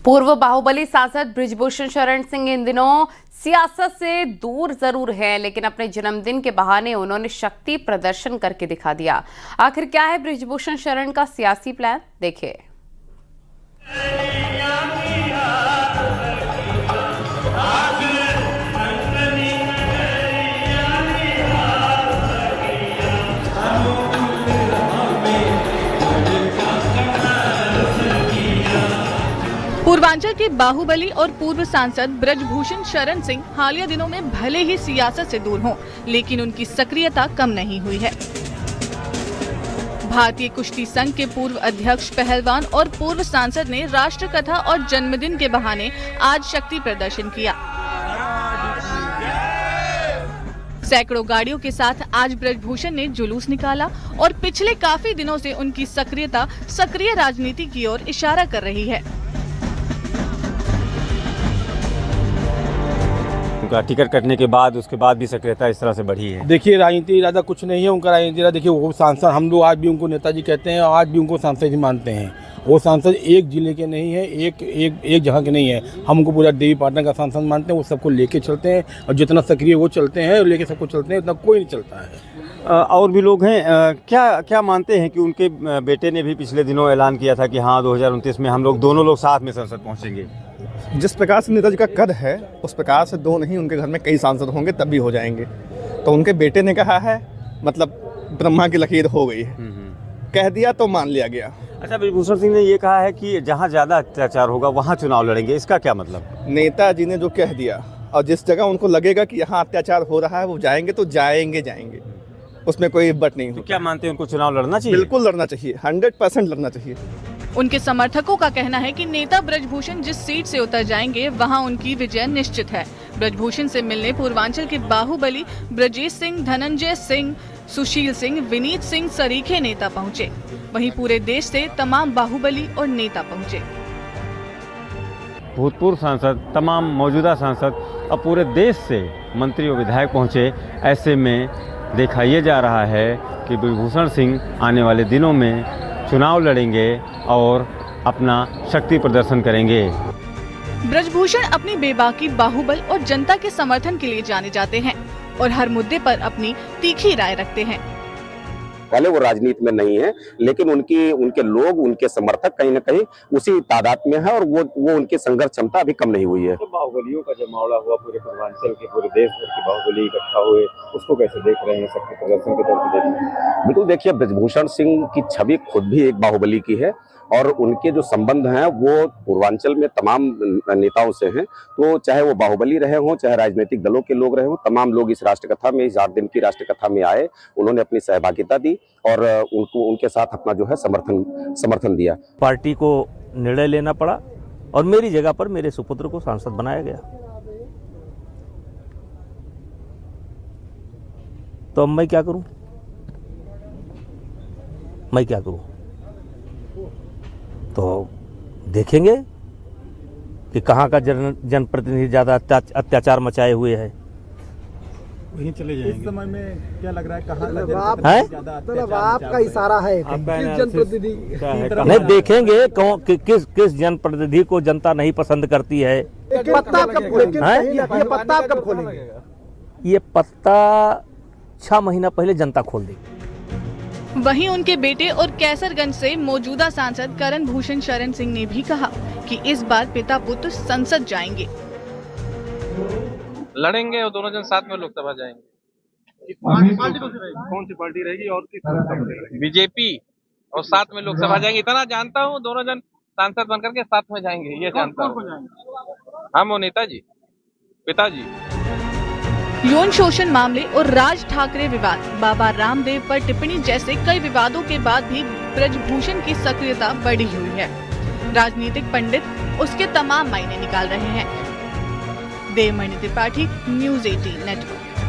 पूर्व बाहुबली सांसद बृजभूषण शरण सिंह इन दिनों सियासत से दूर जरूर हैं, लेकिन अपने जन्मदिन के बहाने उन्होंने शक्ति प्रदर्शन करके दिखा दिया। आखिर क्या है बृजभूषण शरण का सियासी प्लान, देखिए। पूर्वांचल के बाहुबली और पूर्व सांसद बृजभूषण शरण सिंह हालिया दिनों में भले ही सियासत से दूर हों, लेकिन उनकी सक्रियता कम नहीं हुई है। भारतीय कुश्ती संघ के पूर्व अध्यक्ष, पहलवान और पूर्व सांसद ने राष्ट्रकथा और जन्मदिन के बहाने आज शक्ति प्रदर्शन किया। सैकड़ों गाड़ियों के साथ आज बृजभूषण ने जुलूस निकाला और पिछले काफी दिनों से उनकी सक्रियता सक्रिय राजनीति की ओर इशारा कर रही है। उनका टिकट कटने के बाद उसके बाद भी सक्रियता इस तरह से बढ़ी है। देखिए, राजनीति ज़्यादा कुछ नहीं है उनका। राजनीति देखिए, वो सांसद, हम लोग आज भी उनको नेताजी कहते हैं और आज भी उनको सांसद ही मानते हैं। वो सांसद एक जिले के नहीं है, एक जगह के नहीं है। हम उनको पूरा देवी पाटन का सांसद मानते हैं। वो सबको लेके चलते हैं और जितना सक्रिय वो चलते हैं और लेके सबको चलते हैं, उतना कोई नहीं चलता है। और भी लोग हैं, क्या मानते हैं कि उनके बेटे ने भी पिछले दिनों ऐलान किया था कि हाँ 2029 में हम लोग दोनों लोग साथ में संसद पहुँचेंगे। जिस प्रकार से नेताजी का कद है उस प्रकार से दो नहीं, उनके घर में कई सांसद होंगे तब भी हो जाएंगे। तो उनके बेटे ने कहा है, मतलब ब्रह्मा की लकीर हो गई है, कह दिया तो मान लिया गया। अच्छा, बृजभूषण सिंह ने ये कहा है कि जहाँ ज़्यादा अत्याचार होगा वहाँ चुनाव लड़ेंगे, इसका क्या मतलब? नेताजी ने जो कह दिया और जिस जगह उनको लगेगा कि यहाँ अत्याचार हो रहा है वो जाएंगे तो जाएंगे, उसमें कोई बट नहीं। तो क्या मानते हैं उनको चुनाव लड़ना चाहिए? बिल्कुल लड़ना चाहिए, 100% लड़ना चाहिए। उनके समर्थकों का कहना है कि नेता बृजभूषण जिस सीट से उतर जाएंगे वहां उनकी विजय निश्चित है। बृजभूषण से मिलने पूर्वांचल के बाहुबली ब्रजेश सिंह, धनंजय सिंह, सुशील सिंह, विनीत सिंह सरीखे नेता पहुंचे। वहीं पूरे देश से तमाम बाहुबली और नेता पहुंचे। भूतपूर्व सांसद, तमाम मौजूदा सांसद और पूरे देश से मंत्री और विधायक पहुंचे। ऐसे में देखा यह जा रहा है कि बृजभूषण सिंह आने वाले दिनों में चुनाव लड़ेंगे और अपना शक्ति प्रदर्शन करेंगे। बृजभूषण अपनी बेबाकी, बाहुबल और जनता के समर्थन के लिए जाने जाते हैं और हर मुद्दे पर अपनी तीखी राय रखते हैं। पहले वो राजनीति में नहीं है, लेकिन उनके लोग, उनके समर्थक कहीं न कहीं उसी तादाद में है और वो उनकी संघर्ष क्षमता अभी कम नहीं हुई है। तो बाहुबलियों का जमावड़ा हुआ पूरे पूर्वांचल के, पूरे देश भर के बाहुबली इकट्ठा हुए, उसको कैसे देख रहे हैं, शक्ति प्रदर्शन के तौर पर देख रहे हैं? बिल्कुल, देखिए, बृजभूषण सिंह की छवि खुद भी एक बाहुबली की है और उनके जो संबंध हैं वो पूर्वांचल में तमाम नेताओं से हैं। तो चाहे वो बाहुबली रहे हों, चाहे राजनीतिक दलों के लोग रहे हों, तमाम लोग इस राष्ट्रकथा में, इस 8 दिन की राष्ट्रकथा में आए। उन्होंने अपनी सहभागिता दी और उनके साथ अपना जो है समर्थन दिया। पार्टी को निर्णय लेना पड़ा और मेरी जगह पर मेरे सुपुत्र को सांसद बनाया गया। तो अब मैं क्या करूं? तो देखेंगे कि कहां का जनप्रतिनिधि ज्यादा अत्याचार मचाए हुए है। वहीं चले जाएंगे। इस समय में क्या लग रहा है, कहाँ आपका इशारा है जनप्रतिनिधि नहीं देखेंगे किस जनप्रतिनिधि को जनता नहीं पसंद करती है। पत्ता कब खोलेंगे? ये पत्ता 6 महीना पहले जनता खोल देगी। वहीं उनके बेटे और कैसरगंज से मौजूदा सांसद करण भूषण शरण सिंह ने भी कहा कि इस बार पिता पुत्र संसद जाएंगे, लड़ेंगे और दोनों जन साथ में लोकसभा जाएंगे। कौन सी पार्टी रहेगी और किस तरह से? बीजेपी, और साथ में लोकसभा जाएंगे। इतना जानता हूँ, दोनों जन सांसद बनकर के साथ में जाएंगे, ये जानता हूँ। हम वो नेताजी, पिताजी। यौन शोषण मामले और राज ठाकरे विवाद, बाबा रामदेव पर टिप्पणी जैसे कई विवादों के बाद भी बृजभूषण की सक्रियता बढ़ी हुई है। राजनीतिक पंडित उसके तमाम मायने निकाल रहे हैं। Devmani Tripathi, news 18 network.